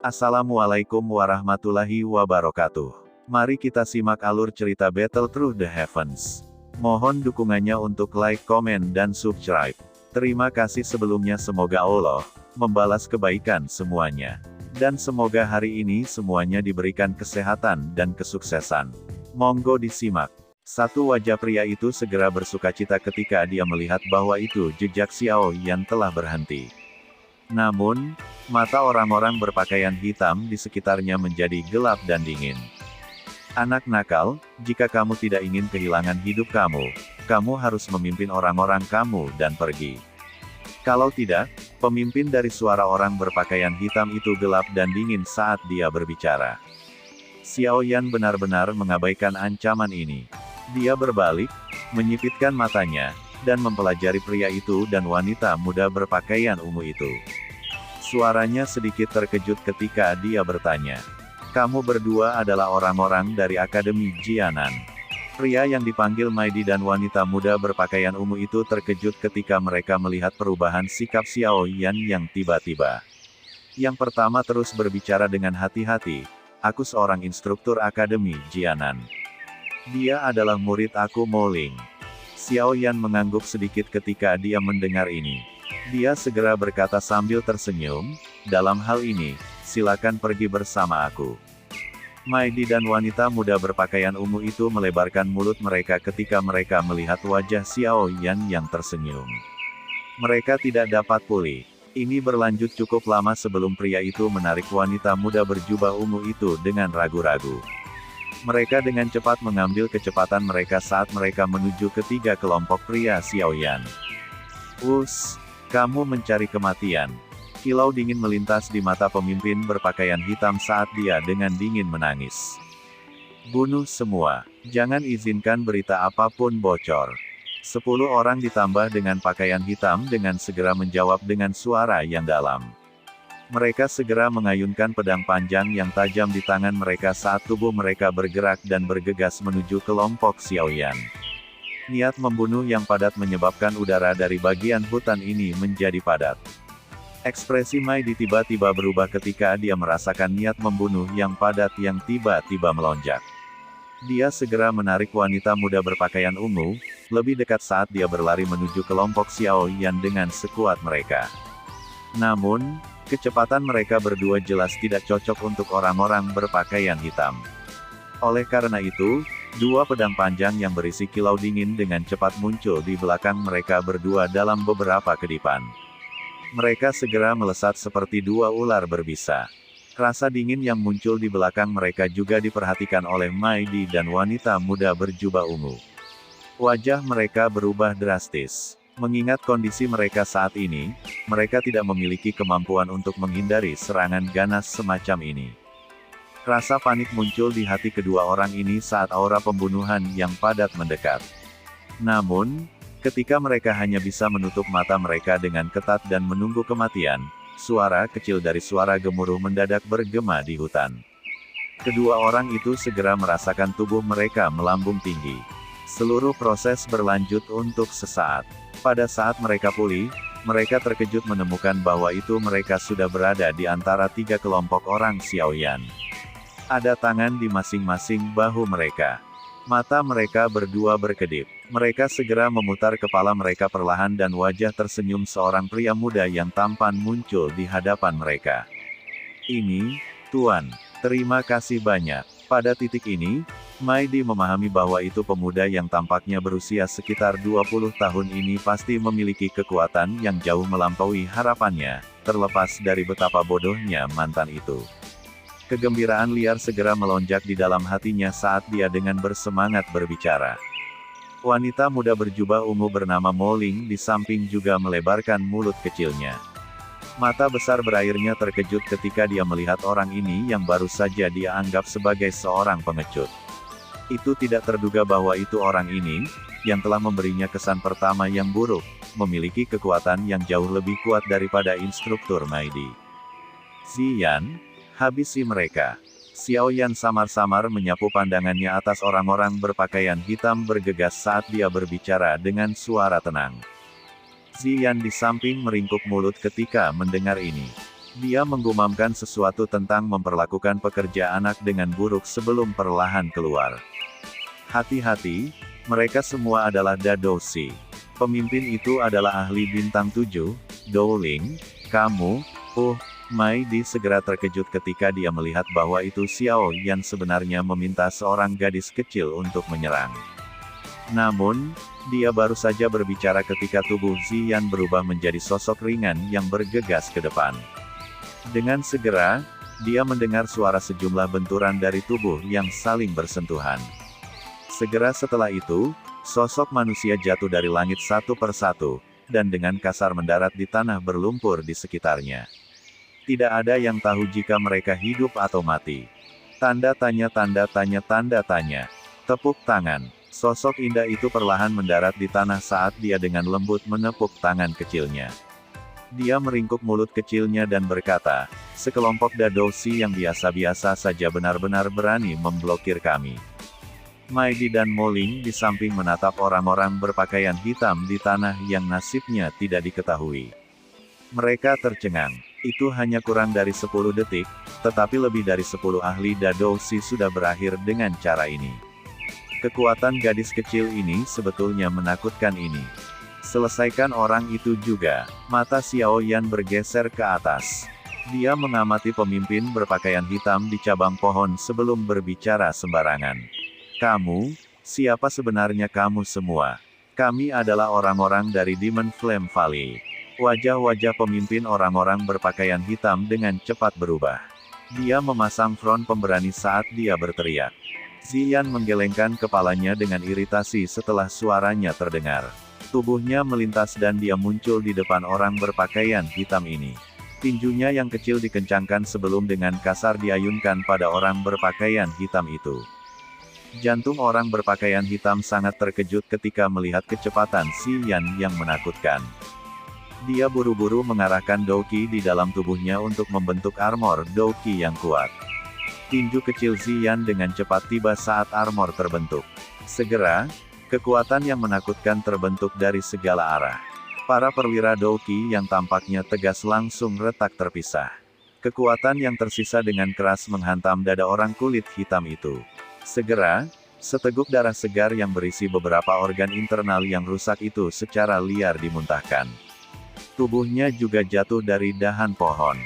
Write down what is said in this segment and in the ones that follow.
Assalamualaikum warahmatullahi wabarakatuh. Mari kita simak alur cerita Battle Through the Heavens. Mohon dukungannya untuk like, komen, dan subscribe. Terima kasih sebelumnya, semoga Allah membalas kebaikan semuanya. Dan semoga hari ini semuanya diberikan kesehatan dan kesuksesan. Monggo disimak. Satu wajah pria itu segera bersukacita ketika dia melihat bahwa itu jejak Xiao Yan telah berhenti. Namun, mata orang-orang berpakaian hitam di sekitarnya menjadi gelap dan dingin. Anak nakal, jika kamu tidak ingin kehilangan hidup kamu, kamu harus memimpin orang-orang kamu dan pergi. Kalau tidak, pemimpin dari suara orang berpakaian hitam itu gelap dan dingin saat dia berbicara. Xiao Yan benar-benar mengabaikan ancaman ini. Dia berbalik, menyipitkan matanya, dan mempelajari pria itu dan wanita muda berpakaian ungu itu. Suaranya sedikit terkejut ketika dia bertanya, "Kamu berdua adalah orang-orang dari Akademi Jianan?" Pria yang dipanggil Maidi dan wanita muda berpakaian ungu itu terkejut ketika mereka melihat perubahan sikap Xiao Yan yang tiba-tiba. Yang pertama terus berbicara dengan hati-hati, "Aku seorang instruktur Akademi Jianan. Dia adalah murid aku, Mo Ling." Xiao Yan mengangguk sedikit ketika dia mendengar ini. Dia segera berkata sambil tersenyum, "Dalam hal ini, silakan pergi bersama aku." Maidi dan wanita muda berpakaian ungu itu melebarkan mulut mereka ketika mereka melihat wajah Xiao Yan yang tersenyum. Mereka tidak dapat pulih. Ini berlanjut cukup lama sebelum pria itu menarik wanita muda berjubah ungu itu dengan ragu-ragu. Mereka dengan cepat mengambil kecepatan mereka saat mereka menuju ketiga kelompok pria Xiao Yan. Kamu mencari kematian." Kilau dingin melintas di mata pemimpin berpakaian hitam saat dia dengan dingin menangis. "Bunuh semua. Jangan izinkan berita apapun bocor." 10 orang ditambah dengan pakaian hitam dengan segera menjawab dengan suara yang dalam. Mereka segera mengayunkan pedang panjang yang tajam di tangan mereka saat tubuh mereka bergerak dan bergegas menuju kelompok Xiao Yan. Niat membunuh yang padat menyebabkan udara dari bagian hutan ini menjadi padat. Ekspresi Maidi tiba-tiba berubah ketika dia merasakan niat membunuh yang padat yang tiba-tiba melonjak. Dia segera menarik wanita muda berpakaian ungu, lebih dekat saat dia berlari menuju kelompok Xiao Yan dengan sekuat mereka. Namun, kecepatan mereka berdua jelas tidak cocok untuk orang-orang berpakaian hitam. Oleh karena itu, 2 pedang panjang yang berisi kilau dingin dengan cepat muncul di belakang mereka berdua dalam beberapa kedipan. Mereka segera melesat seperti 2 ular berbisa. Rasa dingin yang muncul di belakang mereka juga diperhatikan oleh Maidi dan wanita muda berjubah ungu. Wajah mereka berubah drastis. Mengingat kondisi mereka saat ini, mereka tidak memiliki kemampuan untuk menghindari serangan ganas semacam ini. Rasa panik muncul di hati kedua orang ini saat aura pembunuhan yang padat mendekat. Namun, ketika mereka hanya bisa menutup mata mereka dengan ketat dan menunggu kematian, suara kecil dari suara gemuruh mendadak bergema di hutan. Kedua orang itu segera merasakan tubuh mereka melambung tinggi. Seluruh proses berlanjut untuk sesaat. Pada saat mereka pulih, mereka terkejut menemukan bahwa itu mereka sudah berada di antara 3 kelompok orang Xiao Yan. Ada tangan di masing-masing bahu mereka. Mata mereka berdua berkedip. Mereka segera memutar kepala mereka perlahan dan wajah tersenyum seorang pria muda yang tampan muncul di hadapan mereka. "Ini, Tuan. Terima kasih banyak." Pada titik ini, Maidi memahami bahwa itu pemuda yang tampaknya berusia sekitar 20 tahun ini pasti memiliki kekuatan yang jauh melampaui harapannya, terlepas dari betapa bodohnya mantan itu. Kegembiraan liar segera melonjak di dalam hatinya saat dia dengan bersemangat berbicara. Wanita muda berjubah ungu bernama Mo Ling di samping juga melebarkan mulut kecilnya. Mata besar berairnya terkejut ketika dia melihat orang ini yang baru saja dia anggap sebagai seorang pengecut. Itu tidak terduga bahwa itu orang ini, yang telah memberinya kesan pertama yang buruk, memiliki kekuatan yang jauh lebih kuat daripada instruktur Maidi. "Ziyan, habisi mereka." Xiao Yan samar-samar menyapu pandangannya atas orang-orang berpakaian hitam bergegas saat dia berbicara dengan suara tenang. Ziyan di samping meringkuk mulut ketika mendengar ini. Dia menggumamkan sesuatu tentang memperlakukan pekerja anak dengan buruk sebelum perlahan keluar. Hati-hati, mereka semua adalah Dadoushi. Pemimpin itu adalah ahli bintang 7, Dowling, kamu, Mai Di segera terkejut ketika dia melihat bahwa itu Xiao Yan sebenarnya meminta seorang gadis kecil untuk menyerang. Namun, dia baru saja berbicara ketika tubuh Ziyan berubah menjadi sosok ringan yang bergegas ke depan. Dengan segera, dia mendengar suara sejumlah benturan dari tubuh yang saling bersentuhan. Segera setelah itu, sosok manusia jatuh dari langit satu persatu, dan dengan kasar mendarat di tanah berlumpur di sekitarnya. Tidak ada yang tahu jika mereka hidup atau mati. Tanda tanya tanda tanya tanda tanya. Tepuk tangan. Sosok indah itu perlahan mendarat di tanah saat dia dengan lembut menepuk tangan kecilnya. Dia meringkuk mulut kecilnya dan berkata, sekelompok Dadoushi yang biasa-biasa saja benar-benar berani memblokir kami. Mai Di dan Moling di samping menatap orang-orang berpakaian hitam di tanah yang nasibnya tidak diketahui. Mereka tercengang. Itu hanya kurang dari 10 detik, tetapi lebih dari 10 ahli Dadoushi sudah berakhir dengan cara ini. Kekuatan gadis kecil ini sebetulnya menakutkan ini. Selesaikan orang itu juga. Mata Xiao Yan bergeser ke atas. Dia mengamati pemimpin berpakaian hitam di cabang pohon sebelum berbicara sembarangan. Kamu, siapa sebenarnya kamu semua? Kami adalah orang-orang dari Demon Flame Valley. Wajah-wajah pemimpin orang-orang berpakaian hitam dengan cepat berubah. Dia memasang front pemberani saat dia berteriak. Ziyan menggelengkan kepalanya dengan iritasi setelah suaranya terdengar. Tubuhnya melintas dan dia muncul di depan orang berpakaian hitam ini. Tinjunya yang kecil dikencangkan sebelum dengan kasar diayunkan pada orang berpakaian hitam itu. Jantung orang berpakaian hitam sangat terkejut ketika melihat kecepatan Ziyan yang menakutkan. Dia buru-buru mengarahkan Douki di dalam tubuhnya untuk membentuk armor Douki yang kuat. Tinju kecil Ziyan dengan cepat tiba saat armor terbentuk. Segera, kekuatan yang menakutkan terbentuk dari segala arah. Para perwira Douki yang tampaknya tegas langsung retak terpisah. Kekuatan yang tersisa dengan keras menghantam dada orang kulit hitam itu. Segera, seteguk darah segar yang berisi beberapa organ internal yang rusak itu secara liar dimuntahkan. Tubuhnya juga jatuh dari dahan pohon.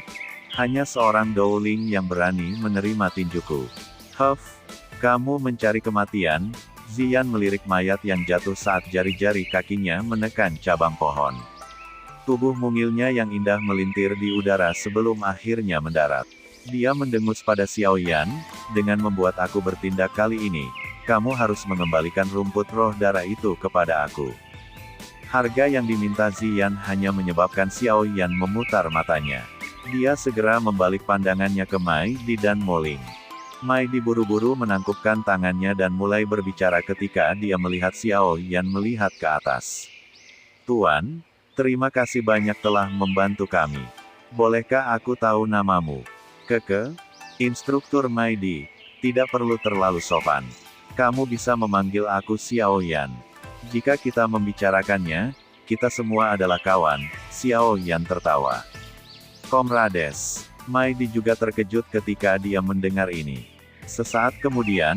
Hanya seorang Dowling yang berani menerima tinjuku. Huff, kamu mencari kematian? Ziyan melirik mayat yang jatuh saat jari-jari kakinya menekan cabang pohon. Tubuh mungilnya yang indah melintir di udara sebelum akhirnya mendarat. Dia mendengus pada Xiao Yan, dengan membuat aku bertindak kali ini, kamu harus mengembalikan rumput roh darah itu kepada aku. Harga yang diminta Ziyan hanya menyebabkan Xiao Yan memutar matanya. Dia segera membalik pandangannya ke Mai Di dan Moling. Mai Di buru-buru menangkupkan tangannya dan mulai berbicara ketika dia melihat Xiao Yan melihat ke atas. Tuan, terima kasih banyak telah membantu kami. Bolehkah aku tahu namamu? Instruktur Mai Di, tidak perlu terlalu sopan. Kamu bisa memanggil aku Xiao Yan. Jika kita membicarakannya, kita semua adalah kawan. Xiao Yan tertawa. Komrades. Mai Di juga terkejut ketika dia mendengar ini. Sesaat kemudian,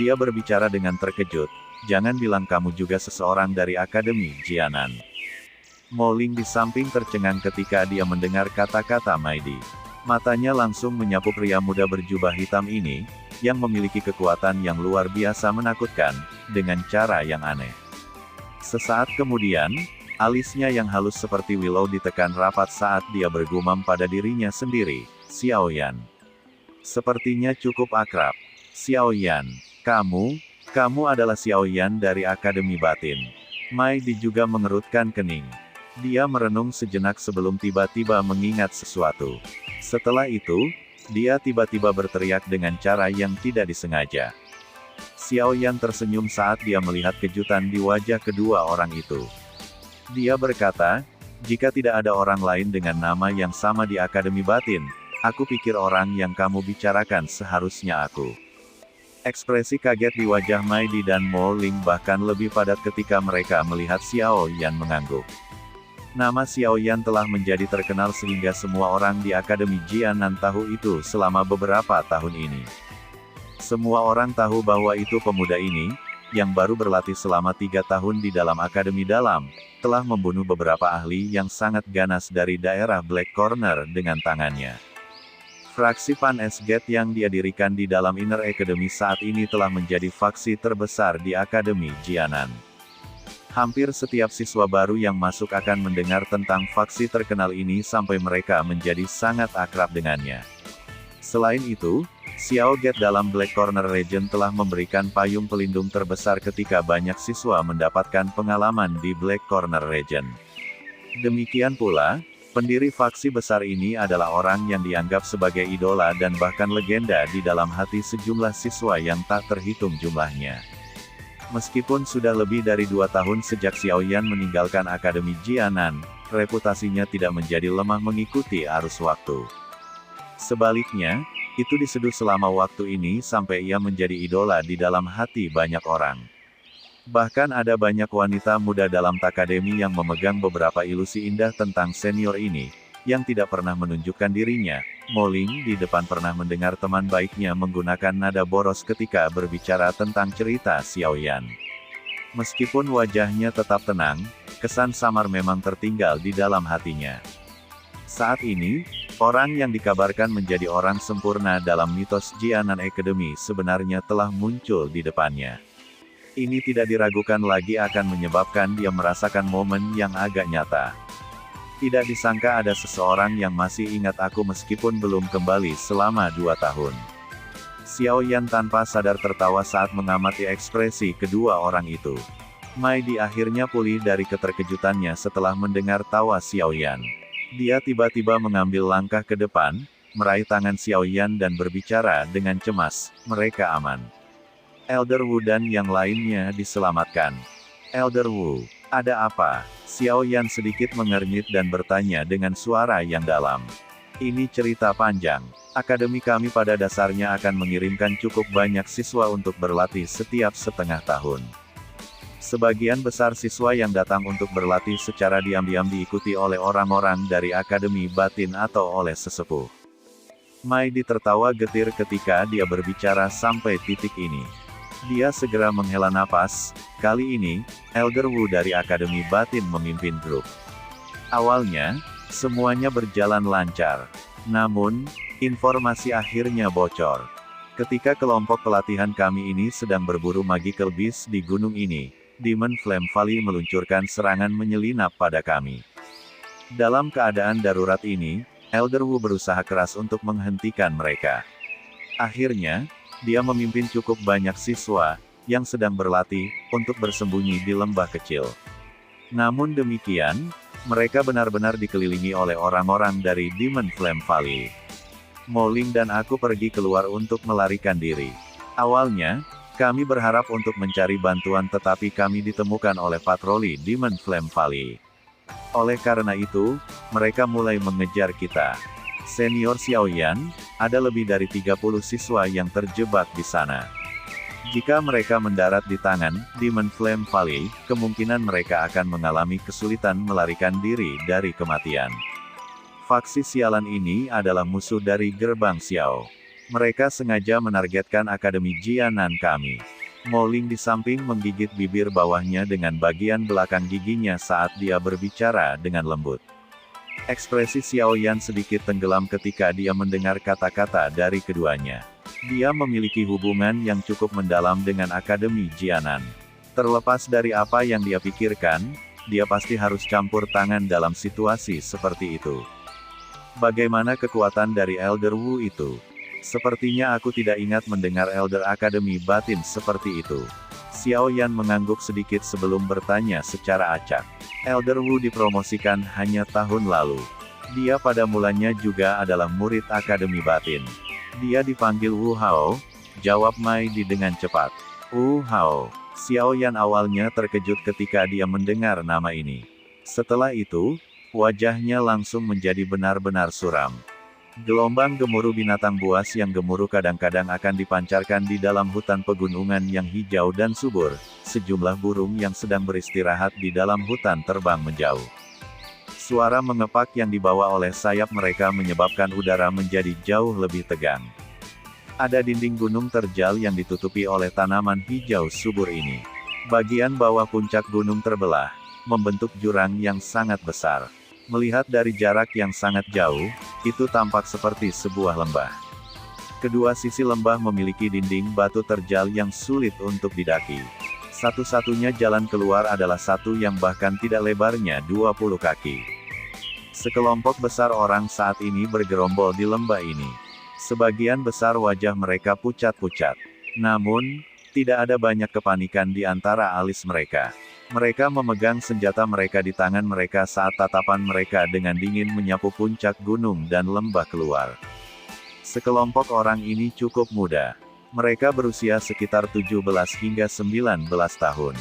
dia berbicara dengan terkejut, jangan bilang kamu juga seseorang dari Akademi Jianan. Moling di samping tercengang ketika dia mendengar kata-kata Mai Di. Matanya langsung menyapu pria muda berjubah hitam ini, yang memiliki kekuatan yang luar biasa menakutkan, dengan cara yang aneh. Sesaat kemudian, alisnya yang halus seperti Willow ditekan rapat saat dia bergumam pada dirinya sendiri, Xiao Yan. Sepertinya cukup akrab. Xiao Yan, kamu adalah Xiao Yan dari Akademi Batin. Mai Di juga mengerutkan kening. Dia merenung sejenak sebelum tiba-tiba mengingat sesuatu. Setelah itu, dia tiba-tiba berteriak dengan cara yang tidak disengaja. Xiao Yan tersenyum saat dia melihat kejutan di wajah kedua orang itu. Dia berkata, jika tidak ada orang lain dengan nama yang sama di Akademi Batin, aku pikir orang yang kamu bicarakan seharusnya aku. Ekspresi kaget di wajah Mai Di dan Mo Ling bahkan lebih padat ketika mereka melihat Xiao Yan mengangguk. Nama Xiaoyan telah menjadi terkenal sehingga semua orang di Akademi Jianan tahu itu selama beberapa tahun ini. Semua orang tahu bahwa itu pemuda ini, yang baru berlatih selama 3 tahun di dalam Akademi Dalam, telah membunuh beberapa ahli yang sangat ganas dari daerah Black Corner dengan tangannya. Fraksi Pan S-Gate yang dia dirikan di dalam Inner Academy saat ini telah menjadi faksi terbesar di Akademi Jianan. Hampir setiap siswa baru yang masuk akan mendengar tentang faksi terkenal ini sampai mereka menjadi sangat akrab dengannya. Selain itu, Xiao Gate dalam Black Corner Region telah memberikan payung pelindung terbesar ketika banyak siswa mendapatkan pengalaman di Black Corner Region. Demikian pula, pendiri faksi besar ini adalah orang yang dianggap sebagai idola dan bahkan legenda di dalam hati sejumlah siswa yang tak terhitung jumlahnya. Meskipun sudah lebih dari 2 tahun sejak Xiaoyan meninggalkan Akademi Jianan, reputasinya tidak menjadi lemah mengikuti arus waktu. Sebaliknya, itu diseduh selama waktu ini sampai ia menjadi idola di dalam hati banyak orang. Bahkan ada banyak wanita muda dalam Takademi yang memegang beberapa ilusi indah tentang senior ini, yang tidak pernah menunjukkan dirinya. Moling di depan pernah mendengar teman baiknya menggunakan nada boros ketika berbicara tentang cerita Xiaoyan. Meskipun wajahnya tetap tenang, kesan samar memang tertinggal di dalam hatinya. Saat ini, orang yang dikabarkan menjadi orang sempurna dalam mitos Jianan Academy sebenarnya telah muncul di depannya. Ini tidak diragukan lagi akan menyebabkan dia merasakan momen yang agak nyata. Tidak disangka ada seseorang yang masih ingat aku meskipun belum kembali selama 2 tahun. Xiaoyan tanpa sadar tertawa saat mengamati ekspresi kedua orang itu. Mai Di akhirnya pulih dari keterkejutannya setelah mendengar tawa Xiaoyan. Dia tiba-tiba mengambil langkah ke depan, meraih tangan Xiaoyan dan berbicara dengan cemas, "Mereka aman. Elder Wu dan yang lainnya diselamatkan." "Elder Wu, ada apa?" Xiaoyan sedikit mengernyit dan bertanya dengan suara yang dalam. "Ini cerita panjang. Akademi kami pada dasarnya akan mengirimkan cukup banyak siswa untuk berlatih setiap setengah tahun. Sebagian besar siswa yang datang untuk berlatih secara diam-diam diikuti oleh orang-orang dari Akademi Batin atau oleh sesepuh." Mai Di tertawa getir ketika dia berbicara sampai titik ini. Dia segera menghela napas. Kali ini, Elder Wu dari Akademi Batin memimpin grup. Awalnya, semuanya berjalan lancar. Namun, informasi akhirnya bocor. Ketika kelompok pelatihan kami ini sedang berburu Magical Beast di gunung ini, Demon Flame Valley meluncurkan serangan menyelinap pada kami. Dalam keadaan darurat ini, Elder Wu berusaha keras untuk menghentikan mereka. Akhirnya, dia memimpin cukup banyak siswa, yang sedang berlatih, untuk bersembunyi di lembah kecil. Namun demikian, mereka benar-benar dikelilingi oleh orang-orang dari Demon Flame Valley. Moling dan aku pergi keluar untuk melarikan diri. Awalnya, kami berharap untuk mencari bantuan tetapi kami ditemukan oleh patroli Demon Flame Valley. Oleh karena itu, mereka mulai mengejar kita. Senior Xiaoyan, ada lebih dari 30 siswa yang terjebak di sana. Jika mereka mendarat di tangan Demon Flame Valley, kemungkinan mereka akan mengalami kesulitan melarikan diri dari kematian. Faksi sialan ini adalah musuh dari Gerbang Xiao. Mereka sengaja menargetkan Akademi Jianan kami. Moling di samping menggigit bibir bawahnya dengan bagian belakang giginya saat dia berbicara dengan lembut. Ekspresi Xiaoyan sedikit tenggelam ketika dia mendengar kata-kata dari keduanya. Dia memiliki hubungan yang cukup mendalam dengan Akademi Jianan. Terlepas dari apa yang dia pikirkan, dia pasti harus campur tangan dalam situasi seperti itu. Bagaimana kekuatan dari Elder Wu itu? Sepertinya aku tidak ingat mendengar Elder Akademi Batin seperti itu. Xiaoyan mengangguk sedikit sebelum bertanya secara acak. Elder Wu dipromosikan hanya tahun lalu. Dia pada mulanya juga adalah murid Akademi Batin. Dia dipanggil Wu Hao, jawab Mai Di dengan cepat. Wu Hao. Xiaoyan awalnya terkejut ketika dia mendengar nama ini. Setelah itu, wajahnya langsung menjadi benar-benar suram. Gelombang gemuruh binatang buas yang gemuruh kadang-kadang akan dipancarkan di dalam hutan pegunungan yang hijau dan subur. Sejumlah burung yang sedang beristirahat di dalam hutan terbang menjauh. Suara mengepak yang dibawa oleh sayap mereka menyebabkan udara menjadi jauh lebih tegang. Ada dinding gunung terjal yang ditutupi oleh tanaman hijau subur ini. Bagian bawah puncak gunung terbelah, membentuk jurang yang sangat besar. Melihat dari jarak yang sangat jauh, itu tampak seperti sebuah lembah. Kedua sisi lembah memiliki dinding batu terjal yang sulit untuk didaki. Satu-satunya jalan keluar adalah satu yang bahkan tidak lebarnya 20 kaki. Sekelompok besar orang saat ini bergerombol di lembah ini. Sebagian besar wajah mereka pucat-pucat. Namun, tidak ada banyak kepanikan di antara alis mereka. Mereka memegang senjata mereka di tangan mereka saat tatapan mereka dengan dingin menyapu puncak gunung dan lembah keluar. Sekelompok orang ini cukup muda. Mereka berusia sekitar 17 hingga 19 tahun.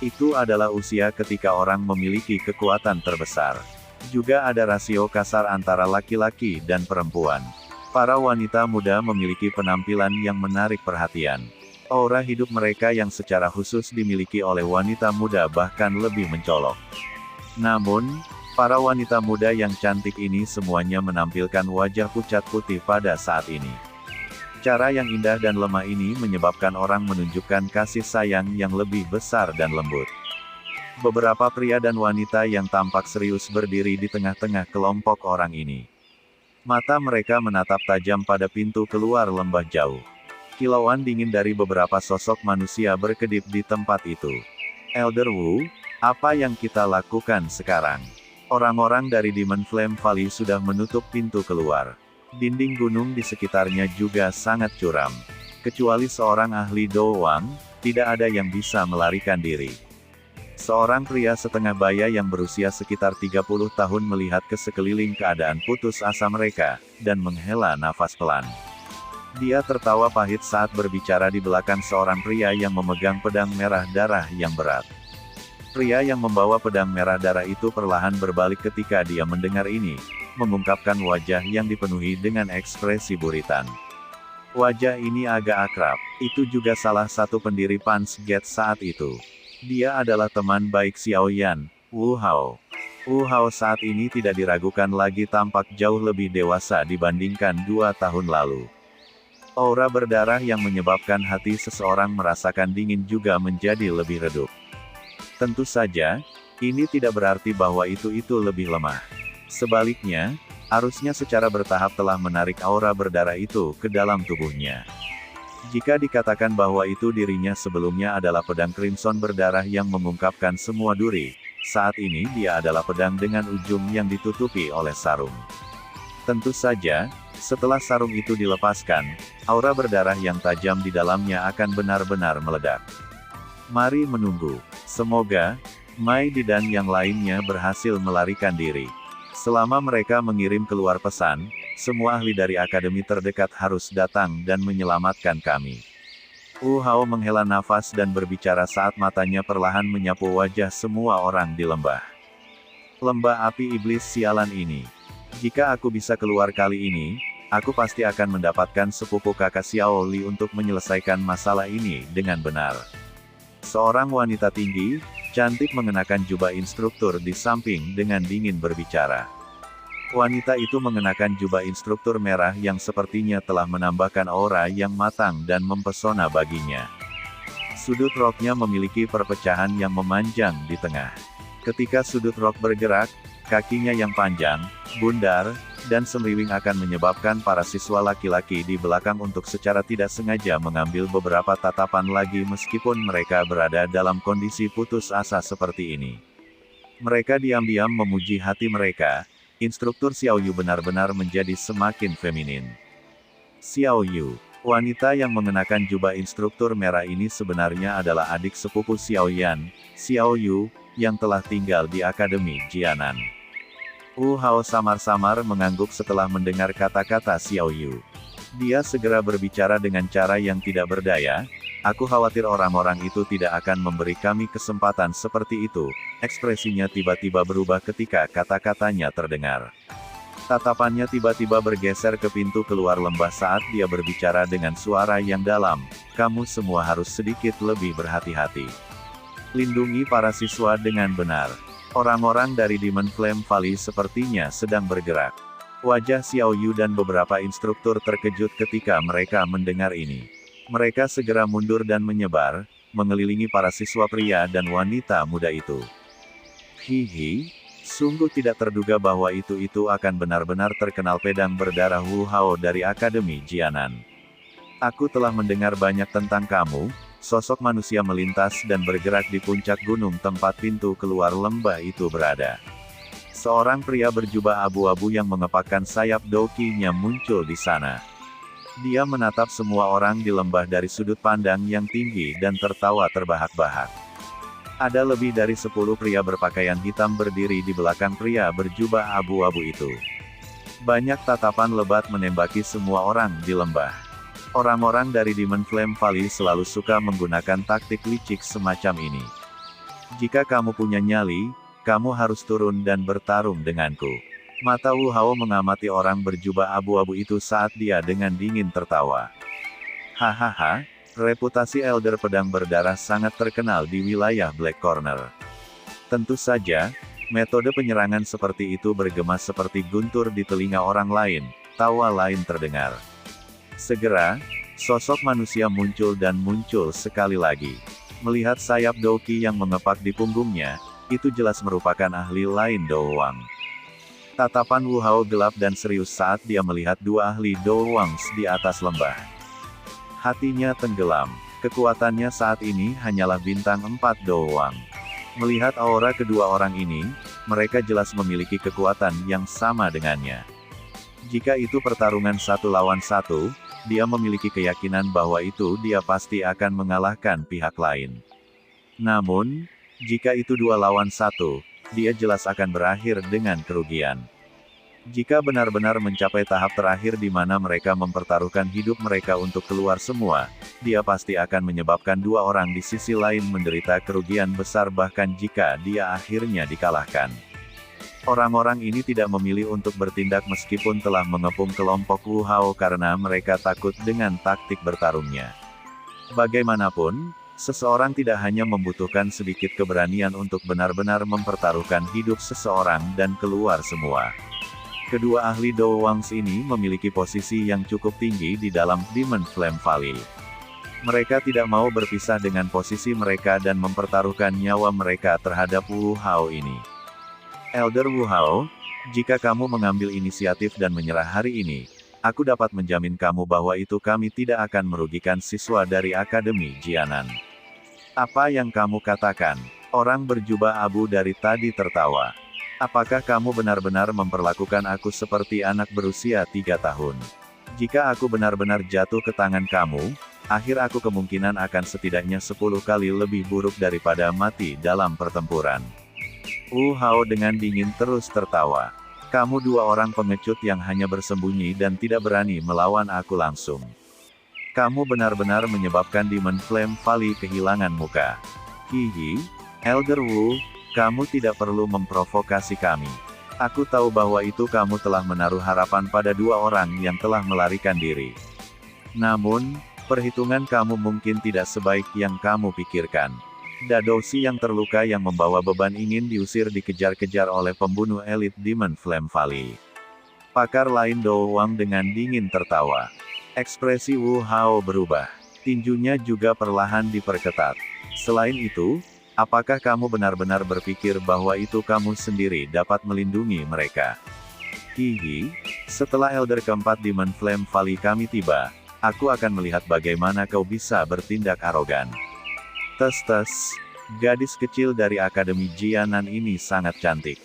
Itu adalah usia ketika orang memiliki kekuatan terbesar. Juga ada rasio kasar antara laki-laki dan perempuan. Para wanita muda memiliki penampilan yang menarik perhatian. Aura hidup mereka yang secara khusus dimiliki oleh wanita muda bahkan lebih mencolok. Namun, para wanita muda yang cantik ini semuanya menampilkan wajah pucat putih pada saat ini. Cara yang indah dan lemah ini menyebabkan orang menunjukkan kasih sayang yang lebih besar dan lembut. Beberapa pria dan wanita yang tampak serius berdiri di tengah-tengah kelompok orang ini. Mata mereka menatap tajam pada pintu keluar lembah jauh. Kilauan dingin dari beberapa sosok manusia berkedip di tempat itu. Elder Wu, apa yang kita lakukan sekarang? Orang-orang dari Demon Flame Valley sudah menutup pintu keluar. Dinding gunung di sekitarnya juga sangat curam. Kecuali seorang ahli doang, tidak ada yang bisa melarikan diri. Seorang pria setengah baya yang berusia sekitar 30 tahun melihat ke sekeliling keadaan putus asa mereka, dan menghela nafas pelan. Dia tertawa pahit saat berbicara di belakang seorang pria yang memegang pedang merah darah yang berat. Pria yang membawa pedang merah darah itu perlahan berbalik ketika dia mendengar ini, mengungkapkan wajah yang dipenuhi dengan ekspresi buritan. Wajah ini agak akrab, itu juga salah satu pendiri Punch Gate saat itu. Dia adalah teman baik Xiao Yan, Wu Hao. Wu Hao saat ini tidak diragukan lagi tampak jauh lebih dewasa dibandingkan 2 tahun lalu. Aura berdarah yang menyebabkan hati seseorang merasakan dingin juga menjadi lebih redup. Tentu saja, ini tidak berarti bahwa itu lebih lemah. Sebaliknya, arusnya secara bertahap telah menarik aura berdarah itu ke dalam tubuhnya. Jika dikatakan bahwa itu dirinya sebelumnya adalah pedang Crimson berdarah yang mengungkapkan semua duri, saat ini dia adalah pedang dengan ujung yang ditutupi oleh sarung. Tentu saja, setelah sarung itu dilepaskan, aura berdarah yang tajam di dalamnya akan benar-benar meledak. Mari menunggu. Semoga Mai Di dan yang lainnya berhasil melarikan diri. Selama mereka mengirim keluar pesan, semua ahli dari akademi terdekat harus datang dan menyelamatkan kami. Wu Hao menghela nafas dan berbicara saat matanya perlahan menyapu wajah semua orang di lembah. Lembah api iblis sialan ini. Jika aku bisa keluar kali ini, aku pasti akan mendapatkan sepupu kakak Xiao Li untuk menyelesaikan masalah ini dengan benar. Seorang wanita tinggi, cantik mengenakan jubah instruktur di samping dengan dingin berbicara. Wanita itu mengenakan jubah instruktur merah yang sepertinya telah menambahkan aura yang matang dan mempesona baginya. Sudut roknya memiliki perpecahan yang memanjang di tengah. Ketika sudut rok bergerak, kakinya yang panjang, bundar, dan semriwing akan menyebabkan para siswa laki-laki di belakang untuk secara tidak sengaja mengambil beberapa tatapan lagi meskipun mereka berada dalam kondisi putus asa seperti ini. Mereka diam-diam memuji hati mereka. Instruktur Xiao Yu benar-benar menjadi semakin feminin. Xiao Yu, wanita yang mengenakan jubah instruktur merah ini sebenarnya adalah adik sepupu Xiao Yan, Xiao Yu, yang telah tinggal di Akademi Jianan. Wu Hao samar-samar mengangguk setelah mendengar kata-kata Xiao Yu. Dia segera berbicara dengan cara yang tidak berdaya, aku khawatir orang-orang itu tidak akan memberi kami kesempatan seperti itu. Ekspresinya tiba-tiba berubah ketika kata-katanya terdengar. Tatapannya tiba-tiba bergeser ke pintu keluar lembah saat dia berbicara dengan suara yang dalam, kamu semua harus sedikit lebih berhati-hati. Lindungi para siswa dengan benar. Orang-orang dari Demon Flame Valley sepertinya sedang bergerak. Wajah Xiao Yu dan beberapa instruktur terkejut ketika mereka mendengar ini. Mereka segera mundur dan menyebar, mengelilingi para siswa pria dan wanita muda itu. Hihi, sungguh tidak terduga bahwa itu akan benar-benar terkenal pedang berdarah Wu Hao dari Akademi Jianan. Aku telah mendengar banyak tentang kamu. Sosok manusia melintas dan bergerak di puncak gunung tempat pintu keluar lembah itu berada. Seorang pria berjubah abu-abu yang mengepakkan sayap doki-nya muncul di sana. Dia menatap semua orang di lembah dari sudut pandang yang tinggi dan tertawa terbahak-bahak. Ada lebih dari 10 pria berpakaian hitam berdiri di belakang pria berjubah abu-abu itu. Banyak tatapan lebat menembaki semua orang di lembah. Orang-orang dari Demon Flame Valley selalu suka menggunakan taktik licik semacam ini. Jika kamu punya nyali, kamu harus turun dan bertarung denganku. Mata Wu Hao mengamati orang berjubah abu-abu itu saat dia dengan dingin tertawa. Hahaha, reputasi Elder Pedang Berdarah sangat terkenal di wilayah Black Corner. Tentu saja, metode penyerangan seperti itu bergema seperti guntur di telinga orang lain, tawa lain terdengar. Segera, sosok manusia muncul dan muncul sekali lagi. Melihat sayap doki yang mengepak di punggungnya, itu jelas merupakan ahli lain Doowang. Tatapan Wu Hao gelap dan serius saat dia melihat dua ahli Doowang di atas lembah. Hatinya tenggelam. Kekuatannya saat ini hanyalah bintang 4 Doowang. Melihat aura kedua orang ini, mereka jelas memiliki kekuatan yang sama dengannya. Jika itu pertarungan 1 lawan 1, dia memiliki keyakinan bahwa dia pasti akan mengalahkan pihak lain. Namun, jika itu 2 lawan 1, dia jelas akan berakhir dengan kerugian. Jika benar-benar mencapai tahap terakhir di mana mereka mempertaruhkan hidup mereka untuk keluar semua, dia pasti akan menyebabkan 2 orang di sisi lain menderita kerugian besar bahkan jika dia akhirnya dikalahkan. Orang-orang ini tidak memilih untuk bertindak meskipun telah mengepung kelompok Wu Hao karena mereka takut dengan taktik bertarungnya. Bagaimanapun, seseorang tidak hanya membutuhkan sedikit keberanian untuk benar-benar mempertaruhkan hidup seseorang dan keluar semua. Kedua ahli Doowang ini memiliki posisi yang cukup tinggi di dalam Demon Flame Valley. Mereka tidak mau berpisah dengan posisi mereka dan mempertaruhkan nyawa mereka terhadap Wu Hao ini. Elder Wu Hao, jika kamu mengambil inisiatif dan menyerah hari ini, aku dapat menjamin kamu bahwa kami tidak akan merugikan siswa dari Akademi Jianan. Apa yang kamu katakan? Orang berjubah abu dari tadi tertawa. Apakah kamu benar-benar memperlakukan aku seperti anak berusia 3 tahun? Jika aku benar-benar jatuh ke tangan kamu, akhir aku kemungkinan akan setidaknya 10 kali lebih buruk daripada mati dalam pertempuran. Wu Hao dengan dingin terus tertawa. Kamu 2 orang pengecut yang hanya bersembunyi dan tidak berani melawan aku langsung. Kamu benar-benar menyebabkan Demon Flame Valley kehilangan muka. Hihi, Elder Wu, kamu tidak perlu memprovokasi kami. Aku tahu bahwa kamu telah menaruh harapan pada 2 orang yang telah melarikan diri. Namun, perhitungan kamu mungkin tidak sebaik yang kamu pikirkan. Dadoshi yang terluka yang membawa beban ingin diusir dikejar-kejar oleh pembunuh elit Demon Flame Valley. Pakar lain Doowang dengan dingin tertawa. Ekspresi Wu Hao berubah. Tinjunya juga perlahan diperketat. Selain itu, apakah kamu benar-benar berpikir bahwa kamu sendiri dapat melindungi mereka? Hihi, setelah Elder keempat Demon Flame Valley kami tiba, aku akan melihat bagaimana kau bisa bertindak arogan. Tes-tes, gadis kecil dari Akademi Jianan ini sangat cantik.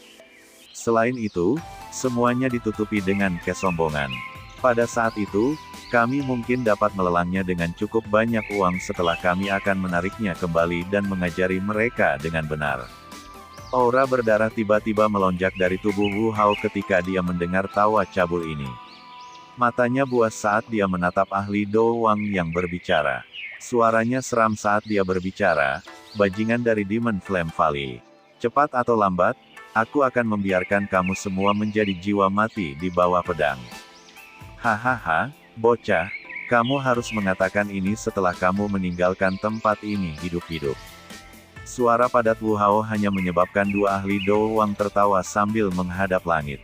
Selain itu, semuanya ditutupi dengan kesombongan. Pada saat itu, kami mungkin dapat melelangnya dengan cukup banyak uang setelah kami akan menariknya kembali dan mengajari mereka dengan benar. Aura berdarah tiba-tiba melonjak dari tubuh Wu Hao ketika dia mendengar tawa cabul ini. Matanya buas saat dia menatap ahli Doowang yang berbicara. Suaranya seram saat dia berbicara, bajingan dari Demon Flame Valley. Cepat atau lambat, aku akan membiarkan kamu semua menjadi jiwa mati di bawah pedang. Hahaha, bocah, kamu harus mengatakan ini setelah kamu meninggalkan tempat ini hidup-hidup. Suara padat Wu Hao hanya menyebabkan dua ahli Do Wang tertawa sambil menghadap langit.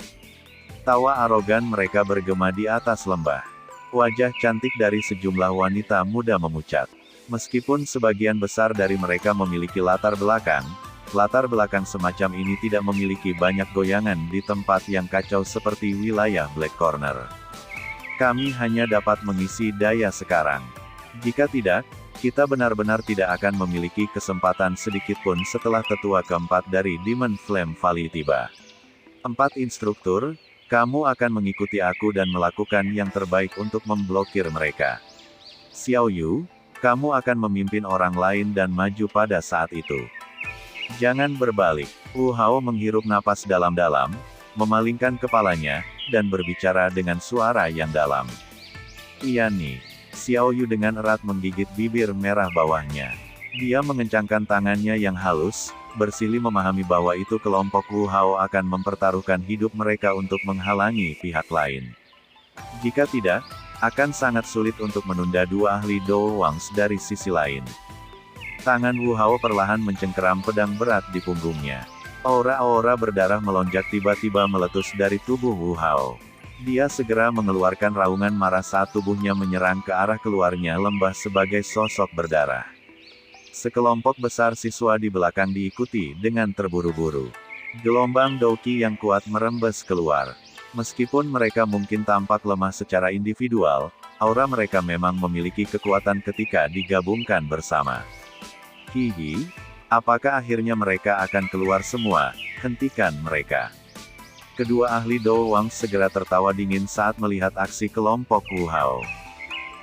Tawa arogan mereka bergema di atas lembah. Wajah cantik dari sejumlah wanita muda memucat. Meskipun sebagian besar dari mereka memiliki latar belakang semacam ini tidak memiliki banyak goyangan di tempat yang kacau seperti wilayah Black Corner. Kami hanya dapat mengisi daya sekarang. Jika tidak, kita benar-benar tidak akan memiliki kesempatan sedikitpun setelah tetua keempat dari Demon Flame Valley tiba. 4 instruktur, kamu akan mengikuti aku dan melakukan yang terbaik untuk memblokir mereka. Xiao Yu, kamu akan memimpin orang lain dan maju pada saat itu. Jangan berbalik. Wu Hao menghirup napas dalam-dalam, memalingkan kepalanya, dan berbicara dengan suara yang dalam. Iya nih. Xiao Yu dengan erat menggigit bibir merah bawahnya. Dia mengencangkan tangannya yang halus, bersilih memahami bahwa itu kelompok Wu Hao akan mempertaruhkan hidup mereka untuk menghalangi pihak lain. Jika tidak, akan sangat sulit untuk menunda dua ahli Do Wangs dari sisi lain. Tangan Wu Hao perlahan mencengkeram pedang berat di punggungnya. Aura-aura berdarah melonjak tiba-tiba meletus dari tubuh Wu Hao. Dia segera mengeluarkan raungan marah saat tubuhnya menyerang ke arah keluarnya lembah sebagai sosok berdarah. Sekelompok besar siswa di belakang diikuti dengan terburu-buru. Gelombang Douqi yang kuat merembes keluar. Meskipun mereka mungkin tampak lemah secara individual, aura mereka memang memiliki kekuatan ketika digabungkan bersama. Hihi, apakah akhirnya mereka akan keluar semua? Hentikan mereka. Kedua ahli Do Wang segera tertawa dingin saat melihat aksi kelompok Wu Hao.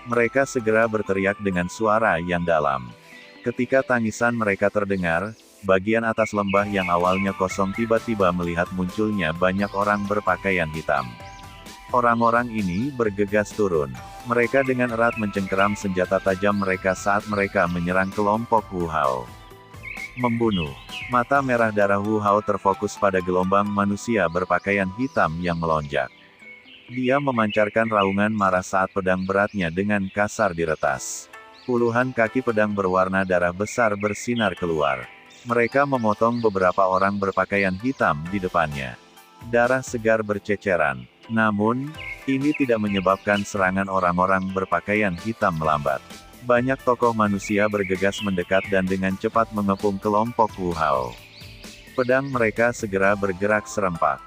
Mereka segera berteriak dengan suara yang dalam. Ketika tangisan mereka terdengar, bagian atas lembah yang awalnya kosong tiba-tiba melihat munculnya banyak orang berpakaian hitam. Orang-orang ini bergegas turun. Mereka dengan erat mencengkeram senjata tajam mereka saat mereka menyerang kelompok Wu Hao. Membunuh. Mata merah darah Wu Hao terfokus pada gelombang manusia berpakaian hitam yang melonjak. Dia memancarkan raungan marah saat pedang beratnya dengan kasar diretas. Puluhan kaki pedang berwarna darah besar bersinar keluar. Mereka memotong beberapa orang berpakaian hitam di depannya. Darah segar berceceran. Namun, ini tidak menyebabkan serangan orang-orang berpakaian hitam melambat. Banyak tokoh manusia bergegas mendekat dan dengan cepat mengepung kelompok Wu Hao. Pedang mereka segera bergerak serempak.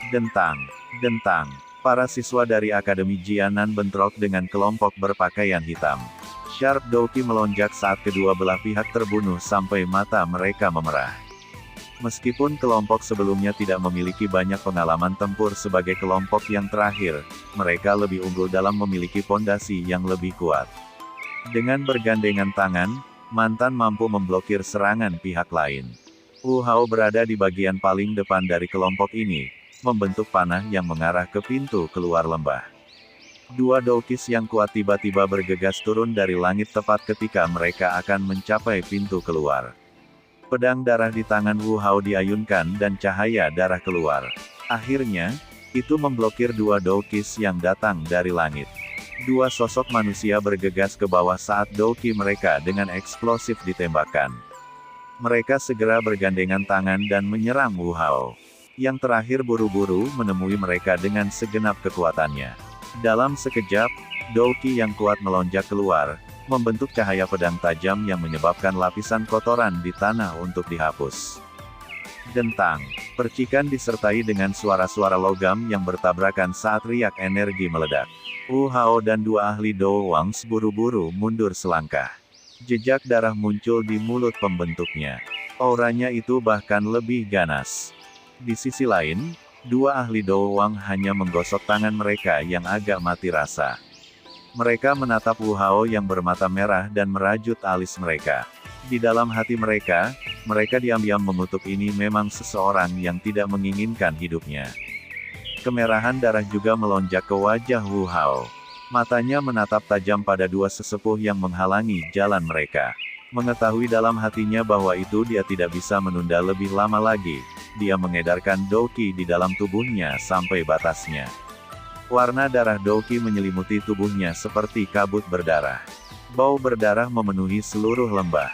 Dentang, dentang. Para siswa dari Akademi Jianan bentrok dengan kelompok berpakaian hitam. Sharp Douqi melonjak saat kedua belah pihak terbunuh sampai mata mereka memerah. Meskipun kelompok sebelumnya tidak memiliki banyak pengalaman tempur sebagai kelompok yang terakhir, mereka lebih unggul dalam memiliki pondasi yang lebih kuat. Dengan bergandengan tangan, mantan mampu memblokir serangan pihak lain. Wu Hao berada di bagian paling depan dari kelompok ini, membentuk panah yang mengarah ke pintu keluar lembah. Dua Doukis yang kuat tiba-tiba bergegas turun dari langit tepat ketika mereka akan mencapai pintu keluar. Pedang darah di tangan Wu Hao diayunkan dan cahaya darah keluar. Akhirnya, itu memblokir dua Doukis yang datang dari langit. Dua sosok manusia bergegas ke bawah saat Douqi mereka dengan eksplosif ditembakkan. Mereka segera bergandengan tangan dan menyerang Wu Hao. Yang terakhir buru-buru menemui mereka dengan segenap kekuatannya. Dalam sekejap, Douqi yang kuat melonjak keluar, membentuk cahaya pedang tajam yang menyebabkan lapisan kotoran di tanah untuk dihapus. Dentang. Percikan disertai dengan suara-suara logam yang bertabrakan saat riak energi meledak. Wu Hao dan dua ahli Do Wangs buru-buru mundur selangkah. Jejak darah muncul di mulut pembentuknya. Auranya itu bahkan lebih ganas. Di sisi lain, dua ahli Do Wang hanya menggosok tangan mereka yang agak mati rasa. Mereka menatap Wu Hao yang bermata merah dan merajut alis mereka. Di dalam hati mereka diam-diam mengutuk ini memang seseorang yang tidak menginginkan hidupnya. Kemerahan darah juga melonjak ke wajah Wu Hao. Matanya menatap tajam pada dua sesepuh yang menghalangi jalan mereka. Mengetahui dalam hatinya bahwa itu dia tidak bisa menunda lebih lama lagi, dia mengedarkan Douqi di dalam tubuhnya sampai batasnya. Warna darah Douqi menyelimuti tubuhnya seperti kabut berdarah. Bau berdarah memenuhi seluruh lembah.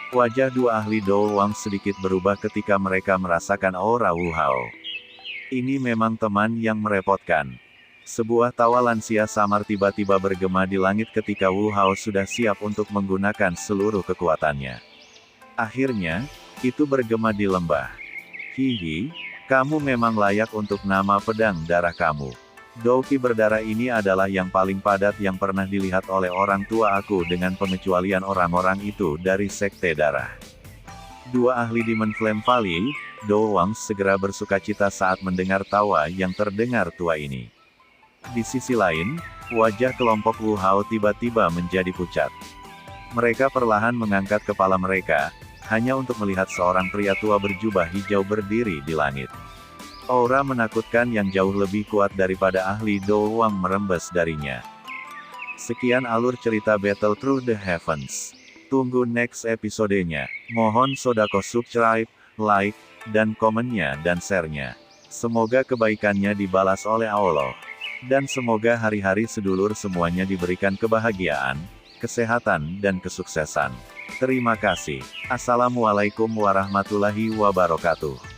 Wajah dua ahli Do Wang sedikit berubah ketika mereka merasakan aura Wu Hao. Ini memang teman yang merepotkan. Sebuah tawa lansia samar tiba-tiba bergema di langit ketika Wu Hao sudah siap untuk menggunakan seluruh kekuatannya. Akhirnya, itu bergema di lembah. Hihi, kamu memang layak untuk nama pedang darah kamu. Douki berdarah ini adalah yang paling padat yang pernah dilihat oleh orang tua aku dengan pengecualian orang-orang itu dari Sekte Darah. Dua ahli Demon Flame Valley, Do Wang segera bersukacita saat mendengar tawa yang terdengar tua ini. Di sisi lain, wajah kelompok Wu Hao tiba-tiba menjadi pucat. Mereka perlahan mengangkat kepala mereka, hanya untuk melihat seorang pria tua berjubah hijau berdiri di langit. Aura menakutkan yang jauh lebih kuat daripada ahli Do Wang merembes darinya. Sekian alur cerita Battle Through the Heavens. Tunggu next episodenya. Mohon sodako subscribe, like, dan komennya dan share-nya. Semoga kebaikannya dibalas oleh Allah. Dan semoga hari-hari sedulur semuanya diberikan kebahagiaan, kesehatan dan kesuksesan. Terima kasih. Assalamualaikum warahmatullahi wabarakatuh.